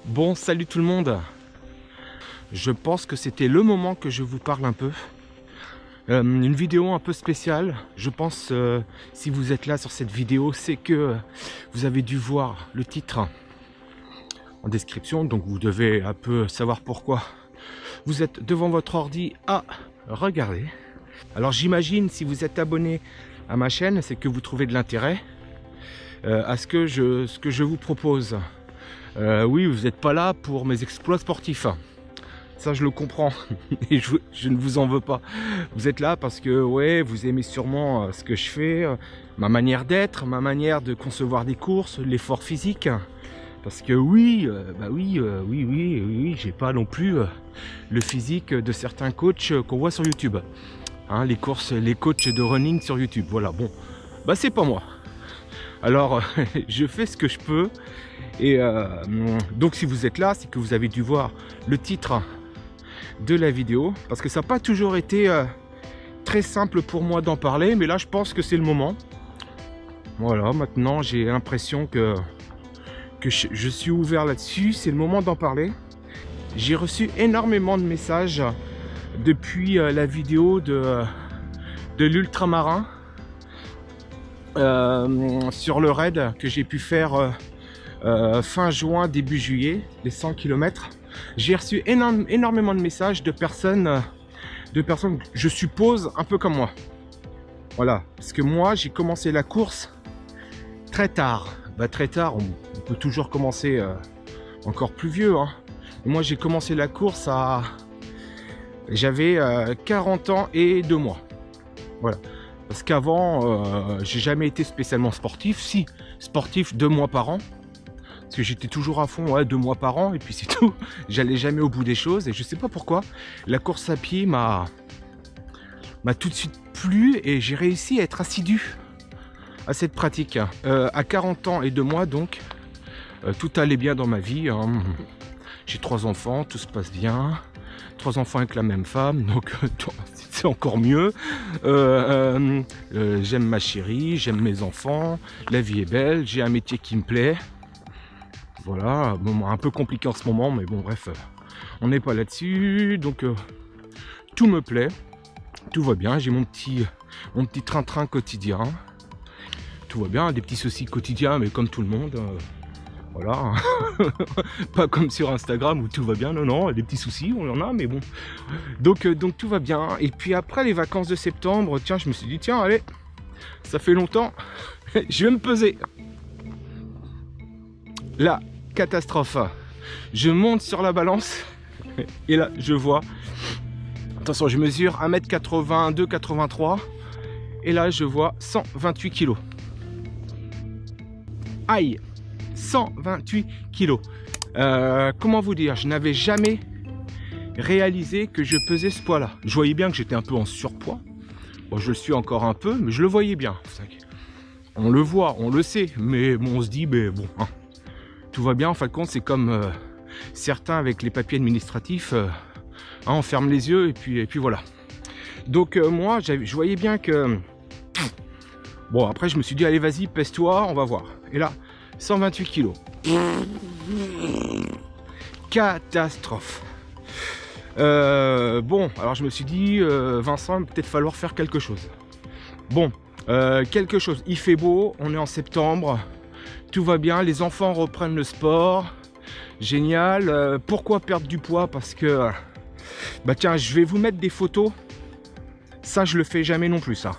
Bon, salut tout le monde. Je pense que c'était le moment que je vous parle un peu. Une vidéo un peu spéciale. Je pense, si vous êtes là sur cette vidéo, c'est que vous avez dû voir le titre en description. Donc vous devez un peu savoir pourquoi vous êtes devant votre ordi à regarder. Alors j'imagine, si vous êtes abonné à ma chaîne, c'est que vous trouvez de l'intérêt à ce que je vous propose. Oui, vous n'êtes pas là pour mes exploits sportifs. Ça, je le comprends. Et je ne vous en veux pas. Vous êtes là parce que, ouais, vous aimez sûrement ce que je fais, ma manière d'être, ma manière de concevoir des courses, l'effort physique. Parce que oui, oui, j'ai pas non plus le physique de certains coachs qu'on voit sur YouTube. Hein, les courses, les coachs de running sur YouTube. Voilà, bon, bah c'est pas moi. Alors, je fais ce que je peux. Et donc si vous êtes là, c'est que vous avez dû voir le titre de la vidéo, parce que ça n'a pas toujours été très simple pour moi d'en parler, mais là je pense que c'est le moment. Voilà, maintenant j'ai l'impression que je suis ouvert là-dessus, c'est le moment d'en parler. J'ai reçu énormément de messages depuis la vidéo de l'ultramarin sur le raid que j'ai pu faire fin juin, début juillet, les 100 km. J'ai reçu énormément de messages de personnes, je suppose, un peu comme moi. Voilà, parce que moi, j'ai commencé la course très tard. Bah, très tard, on peut toujours commencer encore plus vieux. Hein. Moi, j'ai commencé la course à... J'avais 40 ans et 2 mois. Voilà. Parce qu'avant, j'ai jamais été spécialement sportif. Si, sportif 2 mois par an. Parce que j'étais toujours à fond, ouais, 2 mois par an, et puis c'est tout. J'allais jamais au bout des choses, et je sais pas pourquoi. La course à pied m'a tout de suite plu, et j'ai réussi à être assidu à cette pratique. À 40 ans et 2 mois, donc, tout allait bien dans ma vie. Hein. J'ai 3 enfants, tout se passe bien. 3 enfants avec la même femme, donc c'est encore mieux. J'aime ma chérie, j'aime mes enfants, la vie est belle, j'ai un métier qui me plaît. Voilà, moment un peu compliqué en ce moment, mais bon, bref, on n'est pas là-dessus, donc tout me plaît, tout va bien, j'ai mon petit train-train quotidien, tout va bien, des petits soucis quotidiens, mais comme tout le monde, voilà, pas comme sur Instagram où tout va bien, non, des petits soucis, on en a, mais bon, donc tout va bien. Et puis après les vacances de septembre, tiens, je me suis dit, tiens, allez, ça fait longtemps, je vais me peser. Là, catastrophe. Je monte sur la balance et là je vois, attention, je mesure 1m82, 83 et là je vois 128 kg. Aïe, 128 kg. Comment vous dire, je n'avais jamais réalisé que je pesais ce poids là. Je voyais bien que j'étais un peu en surpoids. Bon, je le suis encore un peu, mais je le voyais bien. On le voit, on le sait, mais bon, on se dit, mais bon, hein. Tout va bien, en fin de compte, c'est comme certains avec les papiers administratifs, hein, on ferme les yeux et puis voilà. Donc moi, je voyais bien que... Bon, après je me suis dit, allez vas-y, pèse-toi, on va voir. Et là, 128 kg. Catastrophe. Bon, alors je me suis dit, Vincent, il va peut-être falloir faire quelque chose. Bon, quelque chose, il fait beau, on est en septembre. Tout va bien, les enfants reprennent le sport, génial. Pourquoi perdre du poids? Parce que, bah tiens, je vais vous mettre des photos. Ça, je le fais jamais non plus, ça.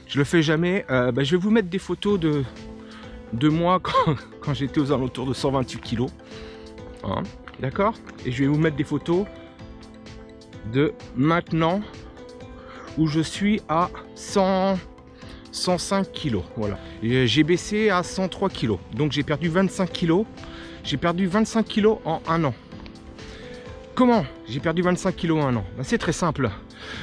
Je le fais jamais. Bah, je vais vous mettre des photos de moi quand j'étais aux alentours de 128 kg. Hein, d'accord? Et je vais vous mettre des photos de maintenant, où je suis à 105 kg, voilà. J'ai baissé à 103 kg, donc j'ai perdu 25 kg. J'ai perdu 25 kg en un an. Comment j'ai perdu 25 kg en un an? Ben, c'est très simple.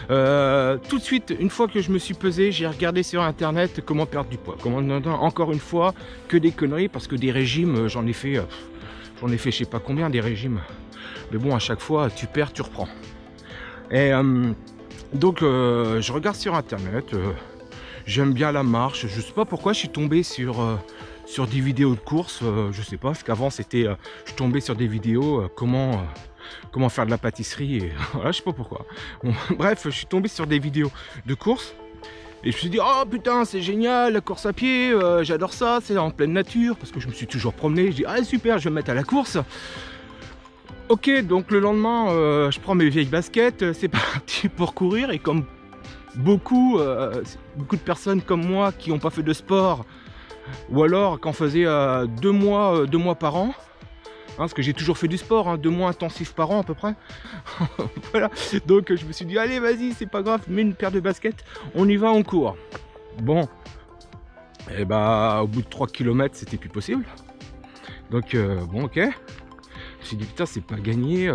Tout de suite, une fois que je me suis pesé, j'ai regardé sur internet comment perdre du poids. Encore une fois, que des conneries, parce que des régimes, j'en ai fait je sais pas combien des régimes. Mais bon, à chaque fois, tu perds, tu reprends. Et donc, je regarde sur internet. J'aime bien la marche. Je sais pas pourquoi je suis tombé sur sur des vidéos de course, je sais pas, parce qu'avant c'était, je tombais sur des vidéos, comment faire de la pâtisserie, et voilà, je sais pas pourquoi. Bon, bref, je suis tombé sur des vidéos de course, et je me suis dit, oh putain, c'est génial, la course à pied, j'adore ça, c'est en pleine nature, parce que je me suis toujours promené, je dis, ah super, je vais me mettre à la course. Ok, donc le lendemain, je prends mes vieilles baskets, c'est parti pour courir, et comme beaucoup de personnes comme moi qui n'ont pas fait de sport, ou alors qu'en faisait 2 mois par an, hein, parce que j'ai toujours fait du sport, hein, 2 mois intensifs par an à peu près. Voilà, donc je me suis dit, allez vas-y, c'est pas grave, mets une paire de baskets, on y va, on court. Bon, et bah au bout de 3 km c'était plus possible, donc bon, ok, je me suis dit putain, c'est pas gagné,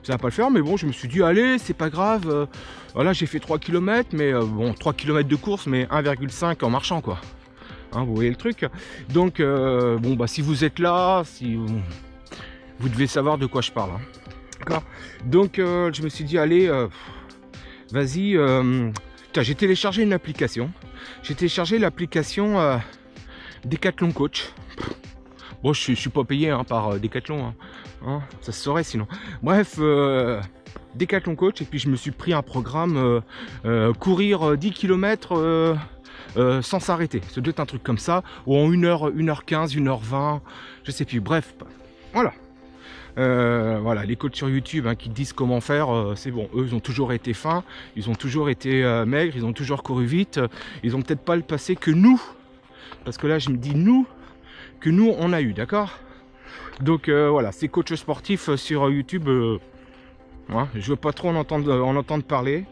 ça va pas le faire, mais bon, je me suis dit allez, c'est pas grave, voilà, j'ai fait 3 km, mais bon, 3 km de course, mais 1,5 en marchant, quoi. Hein, vous voyez le truc. Donc bon, bah si vous êtes là, si vous devez savoir de quoi je parle, hein. D'accord. Donc je me suis dit allez, vas-y, j'ai téléchargé une application. J'ai téléchargé l'application Decathlon Coach. Bon, je suis pas payé, hein, par Decathlon, hein, ça se saurait sinon. Bref, Decathlon Coach, et puis je me suis pris un programme courir 10 km sans s'arrêter. Ça doit être un truc comme ça, ou en 1h, 1h15, 1h20, je sais plus. Bref, voilà. Voilà, les coachs sur YouTube, hein, qui disent comment faire, c'est bon. Eux, ils ont toujours été fins, ils ont toujours été maigres, ils ont toujours couru vite. Ils ont peut-être pas le passé que nous, parce que là, je me dis nous, que nous on a eu, d'accord. Donc voilà, ces coachs sportifs sur YouTube, hein, je veux pas trop en entendre parler.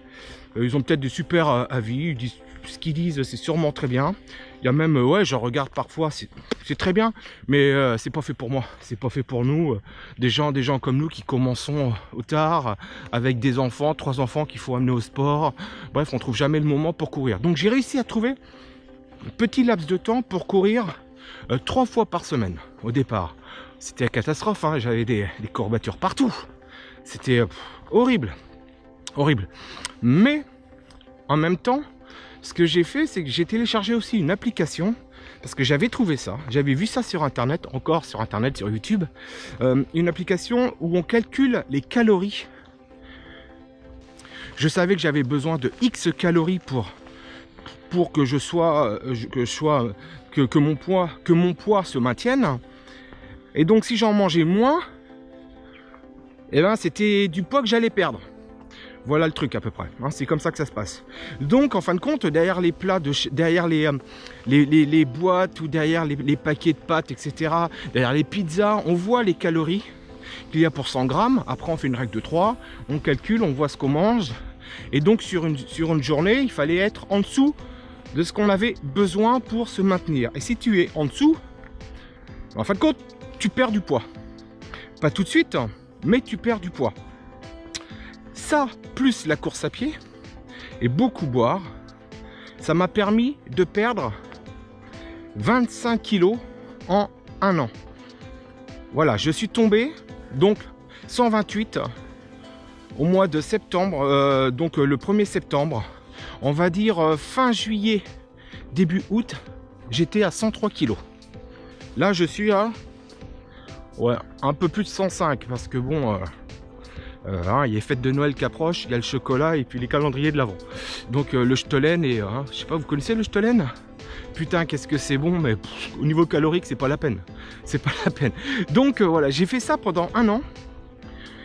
Ils ont peut-être des super avis, ils disent, ce qu'ils disent c'est sûrement très bien. Il y a même, ouais, je regarde parfois, c'est très bien, mais c'est pas fait pour moi, c'est pas fait pour nous, des gens comme nous qui commençons au tard, avec des enfants, 3 enfants qu'il faut amener au sport. Bref, on trouve jamais le moment pour courir. Donc j'ai réussi à trouver un petit laps de temps pour courir 3 fois par semaine au départ. C'était la catastrophe, hein, j'avais des courbatures partout, c'était horrible, horrible. Mais en même temps, ce que j'ai fait, c'est que j'ai téléchargé aussi une application, parce que j'avais trouvé ça, j'avais vu ça sur internet, encore sur internet, sur YouTube, une application où on calcule les calories. Je savais que j'avais besoin de X calories pour que je sois, que mon poids se maintienne. Et donc si j'en mangeais moins, eh ben c'était du poids que j'allais perdre. Voilà le truc à peu près, hein, c'est comme ça que ça se passe. Donc en fin de compte, derrière les plats, derrière les boîtes, ou derrière les paquets de pâtes, etc., derrière les pizzas, on voit les calories qu'il y a pour 100 grammes. Après on fait une règle de 3, on calcule, on voit ce qu'on mange. Et donc sur une journée, il fallait être en dessous de ce qu'on avait besoin pour se maintenir. Et si tu es en dessous, en fin de compte, tu perds du poids. Pas tout de suite, mais tu perds du poids. Ça, plus la course à pied, et beaucoup boire, ça m'a permis de perdre 25 kilos en 1 an. Voilà, je suis tombé, donc 128 au mois de septembre, donc le 1er septembre, on va dire fin juillet, début août, j'étais à 103 kilos. Là, je suis à un peu plus de 105, parce que bon... il y a les fêtes de Noël qui approchent, il y a le chocolat et puis les calendriers de l'Avent. Donc le Stollen, et je sais pas, vous connaissez le Stollen? Putain, qu'est-ce que c'est bon, mais au niveau calorique, c'est pas la peine. C'est pas la peine. Donc voilà, j'ai fait ça pendant 1 an.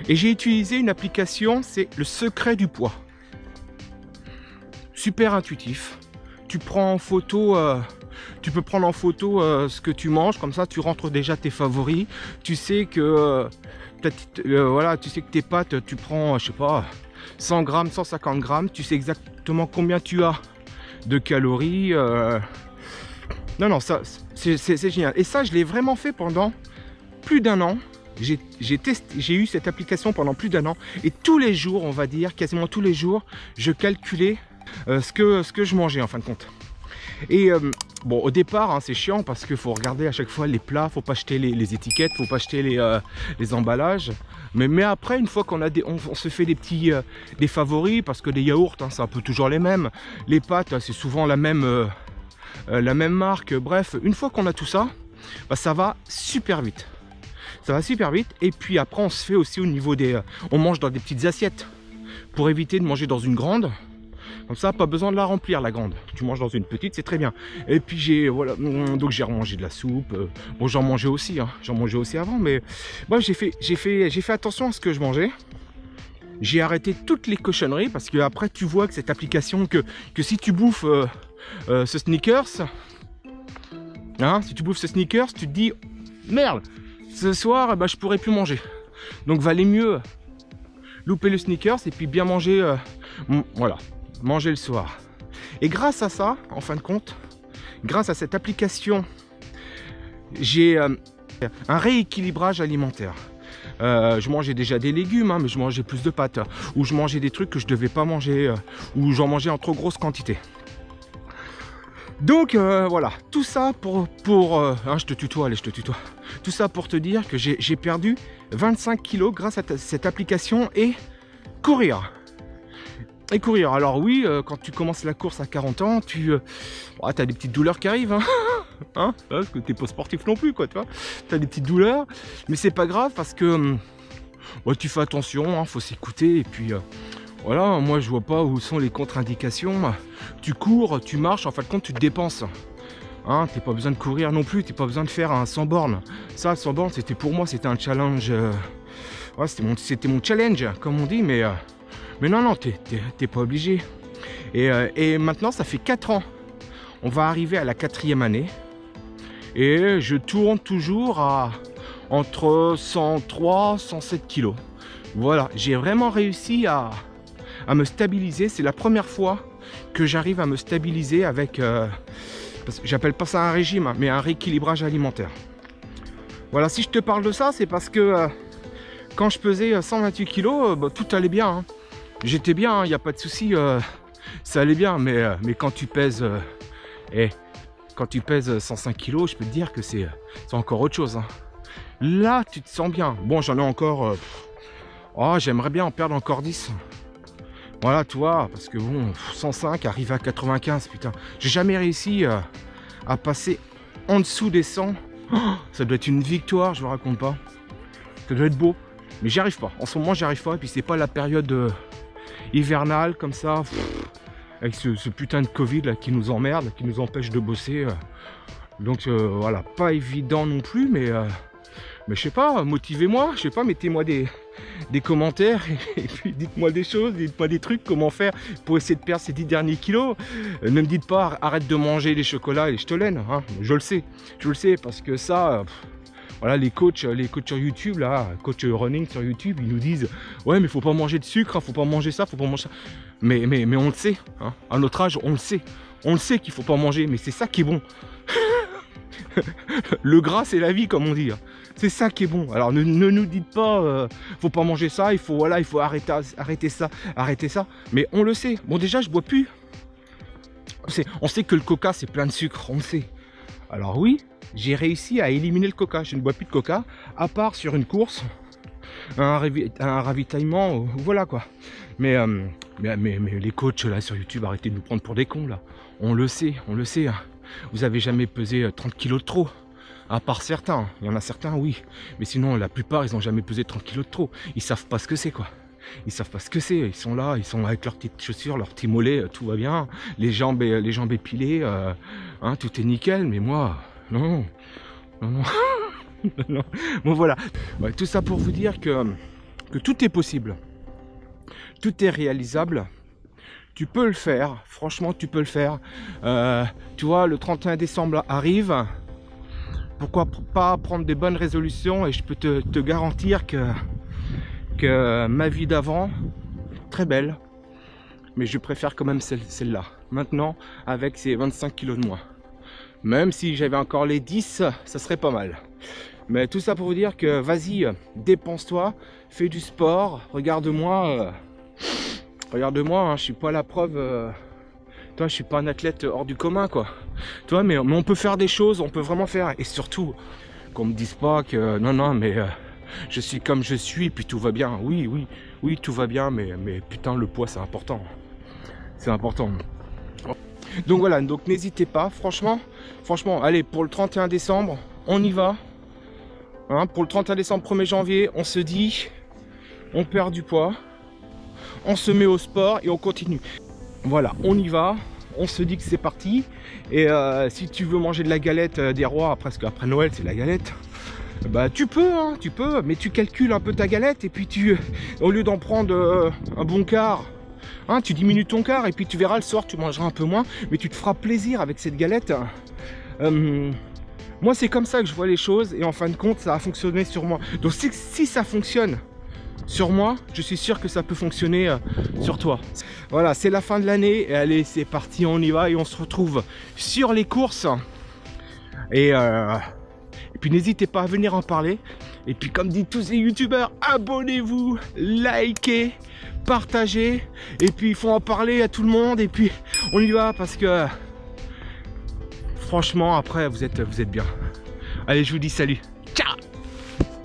Et j'ai utilisé une application, c'est le secret du poids. Super intuitif. Tu prends en photo... tu peux prendre en photo ce que tu manges, comme ça tu rentres déjà tes favoris. Tu sais que... voilà, tu sais que tes pâtes, tu prends, je sais pas, 100 grammes, 150 grammes, tu sais exactement combien tu as de calories. Non, ça, c'est génial. Et ça, je l'ai vraiment fait pendant plus d'1 an. J'ai eu cette application pendant plus d'1 an. Et tous les jours, on va dire, quasiment tous les jours, je calculais ce que je mangeais en fin de compte. Et bon, au départ, hein, c'est chiant parce qu'il faut regarder à chaque fois les plats, faut pas acheter les étiquettes, faut pas acheter les emballages. Mais après, une fois qu'on a on se fait des favoris, parce que les yaourts, hein, c'est un peu toujours les mêmes. Les pâtes, c'est souvent la même la même marque. Bref, une fois qu'on a tout ça, bah, ça va super vite. Ça va super vite. Et puis après, on se fait aussi au niveau des... on mange dans des petites assiettes pour éviter de manger dans une grande. Comme ça, pas besoin de la remplir, la grande. Tu manges dans une petite, c'est très bien. Et puis j'ai, voilà, donc j'ai remangé de la soupe. Bon, j'en mangeais aussi, hein. J'en mangeais aussi avant, mais moi j'ai fait attention à ce que je mangeais. J'ai arrêté toutes les cochonneries parce que après tu vois que cette application, que si tu bouffes ce Snickers, hein, si tu bouffes ce Snickers, tu te dis merde, ce soir, bah, je pourrais plus manger. Donc valait mieux louper le Snickers et puis bien manger, voilà. Manger le soir. Et grâce à ça, en fin de compte, grâce à cette application, j'ai un rééquilibrage alimentaire. Je mangeais déjà des légumes, hein, mais je mangeais plus de pâtes, ou je mangeais des trucs que je devais pas manger, ou j'en mangeais en trop grosse quantité. Donc voilà, tout ça pour hein, je te tutoie, allez, je te tutoie. Tout ça pour te dire que j'ai perdu 25 kilos grâce à cette application et courir. Et courir, alors oui, quand tu commences la course à 40 ans, tu as des petites douleurs qui arrivent, hein, hein, parce que t'es pas sportif non plus, quoi, tu vois. Tu as des petites douleurs, mais c'est pas grave parce que ouais, tu fais attention, hein, faut s'écouter, et puis voilà, moi je vois pas où sont les contre-indications. Tu cours, tu marches, en fin de compte tu te dépenses. Hein, t'as pas besoin de courir non plus, t'as pas besoin de faire un 100 bornes. Ça, 100 bornes, c'était pour moi, c'était un challenge, ouais, c'était mon challenge, comme on dit, mais non, non, t'es pas obligé. Et maintenant, ça fait 4 ans. On va arriver à la 4e année. Et je tourne toujours à entre 103 107 kilos. Voilà, j'ai vraiment réussi à me stabiliser. C'est la première fois que j'arrive à me stabiliser avec... j'appelle pas ça un régime, hein, mais un rééquilibrage alimentaire. Voilà, si je te parle de ça, c'est parce que quand je pesais 128 kilos, bah, tout allait bien, hein. J'étais bien, il n'y a pas de souci, ça allait bien, mais quand tu pèses quand tu pèses 105 kg, je peux te dire que c'est encore autre chose, hein. Là, tu te sens bien. Bon, j'en ai encore... oh, j'aimerais bien en perdre encore 10. Voilà, tu vois, parce que bon, 105, arriver à 95, putain. J'ai jamais réussi à passer en dessous des 100. Oh, ça doit être une victoire, je vous raconte pas. Ça doit être beau. Mais j'y arrive pas. En ce moment, j'y arrive pas. Et puis, c'est pas la période... hivernale comme ça, avec ce putain de Covid là qui nous emmerde, qui nous empêche de bosser. Donc voilà, pas évident non plus, mais je sais pas, motivez-moi, je sais pas, mettez-moi des commentaires et puis dites-moi des choses, dites-moi des trucs, comment faire pour essayer de perdre ces 10 derniers kilos. Ne me dites pas arrête de manger les chocolats et les ch'telaines, hein. Je le sais parce que ça... voilà, les coachs sur YouTube, là, coach running sur YouTube, ils nous disent ouais, mais faut pas manger de sucre, hein, faut pas manger ça, faut pas manger ça. Mais on le sait, hein, à notre âge, on le sait qu'il faut pas manger, mais c'est ça qui est bon. Le gras, c'est la vie, comme on dit, hein. C'est ça qui est bon. Alors ne nous dites pas faut pas manger ça, il faut voilà, il faut arrêter ça. Mais on le sait. Bon, déjà, je bois plus. On sait que le coca, c'est plein de sucre, on le sait. Alors oui, j'ai réussi à éliminer le coca. Je ne bois plus de coca, à part sur une course, un ravitaillement, voilà quoi. Mais les coachs là sur YouTube, arrêtez de nous prendre pour des cons là. On le sait, hein. Vous avez jamais pesé 30 kilos de trop. À part certains, il y en a certains oui. Mais sinon la plupart ils n'ont jamais pesé 30 kilos de trop. Ils savent pas ce que c'est quoi. Ils savent pas ce que c'est, ils sont là avec leurs petites chaussures, leurs petits mollets, tout va bien, les jambes épilées, hein, tout est nickel, mais moi, non. Non. Bon voilà, ouais, tout ça pour vous dire que tout est possible, tout est réalisable, tu peux le faire, franchement tu peux le faire. Tu vois, le 31 décembre arrive, pourquoi pas prendre des bonnes résolutions, et je peux te garantir que ma vie d'avant, très belle, mais je préfère quand même celle-là, maintenant, avec ces 25 kilos de moins. Même si j'avais encore les 10, ça serait pas mal. Mais tout ça pour vous dire que, vas-y, dépense-toi, fais du sport, regarde-moi, hein, je suis pas la preuve, toi, je suis pas un athlète hors du commun, quoi. Toi, mais on peut faire des choses, on peut vraiment faire, et surtout, qu'on me dise pas que, non, mais... je suis comme je suis, puis tout va bien. Oui, tout va bien, mais putain, le poids, c'est important. C'est important. Donc voilà, donc n'hésitez pas, franchement, allez, pour le 31 décembre, on y va. Hein, pour le 31 décembre, 1er janvier, on se dit, on perd du poids, on se met au sport et on continue. Voilà, on y va, on se dit que c'est parti. Et si tu veux manger de la galette des rois, presque après Noël, c'est la galette. Bah tu peux, hein, mais tu calcules un peu ta galette et puis au lieu d'en prendre un bon quart, hein, tu diminues ton quart et puis tu verras le soir, tu mangeras un peu moins, mais tu te feras plaisir avec cette galette. Moi c'est comme ça que je vois les choses et en fin de compte ça a fonctionné sur moi. Donc si ça fonctionne sur moi, je suis sûr que ça peut fonctionner sur toi. Voilà, c'est la fin de l'année et allez c'est parti, on y va et on se retrouve sur les courses. Et puis n'hésitez pas à venir en parler. Et puis comme disent tous les youtubeurs, abonnez-vous, likez, partagez. Et puis il faut en parler à tout le monde. Et puis on y va parce que franchement après vous êtes bien. Allez, je vous dis salut. Ciao.